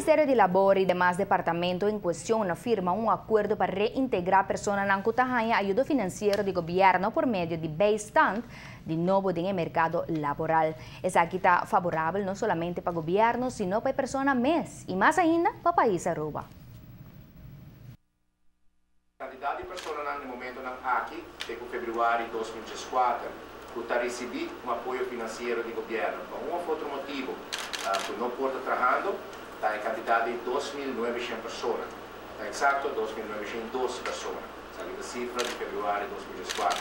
Ministério de Labor e demais departamentos em questão firma um acordo para reintegrar pessoas na Cutahanha ajuda financeira do governo por meio de bastante de novo no mercado laboral. Essa aqui está favorável não somente para o governo, sino para pessoas mesmo e mais ainda para o país Aruba. A quantidade de pessoas no momento aqui, desde fevereiro de 2014, que está recebendo apoio financeiro do governo. Por um ou outro motivo, que não pode trabalhando, está a quantidade de 2.900 pessoas. Está exato 2.912 pessoas. Essa é a cifra de fevereiro de 2014.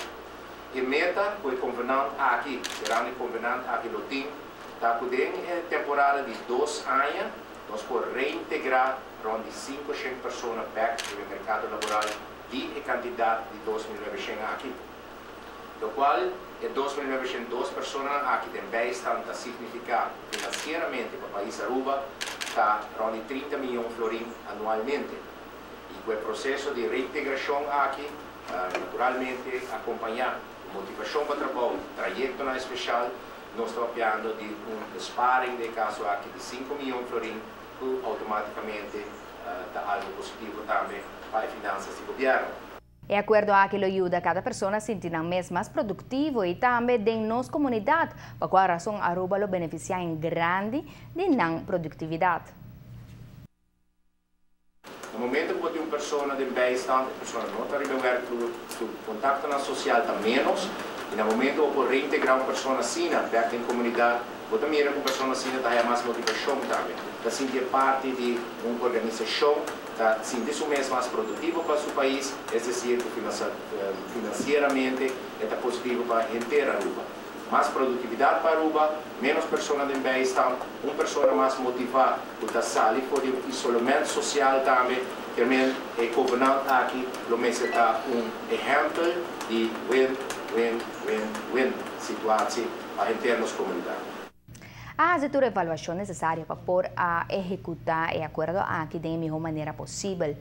E meta foi convenante aqui, será um convenante aqui no time, está podendo temporada de 2 anos, nós podemos reintegrar rond de 500 pessoas back no mercado laboral e a quantidade de 2.900 aqui. Do qual, é 2.902 pessoas aqui também estão a significar financeiramente para o país Aruba, está rond de 30 milhões de florins anualmente. E com o processo de reintegração aqui, naturalmente, acompanhar a motivação para o trabalho, trajeto na especial, nós estamos apoiando de sparring de caso aqui de 5 milhões de florins, que automaticamente está algo positivo também para as finanças do governo. É acordo que ajuda cada pessoa a sentir mais produtivo e também de nossa comunidade, por qual razão Aruba lo beneficia em grande de não produtividade. No momento que uma pessoa de bem-estar, a pessoa não está recebendo o contato social está menos, e no momento que reintegrar uma pessoa assim, perto da comunidade, você também com uma pessoa assim está mais motivação também, está sentir parte de uma organização, está sentir-se mesmo mais produtivo para o seu país, é decir, financeiramente está positivo para a inteira Aruba. Mais produtividade para Aruba, menos pessoas de bem-estar, uma pessoa mais motivada, que está saindo por isolamento social também, também é governante aqui, pelo menos está exemplo de win-win-win-win situação para a inteira nossa comunidade. A avaliação necessária para pôr a executar o acordo aqui de melhor maneira possível.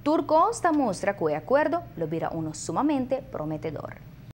Turco mostra que o acordo lo vira sumamente prometedor.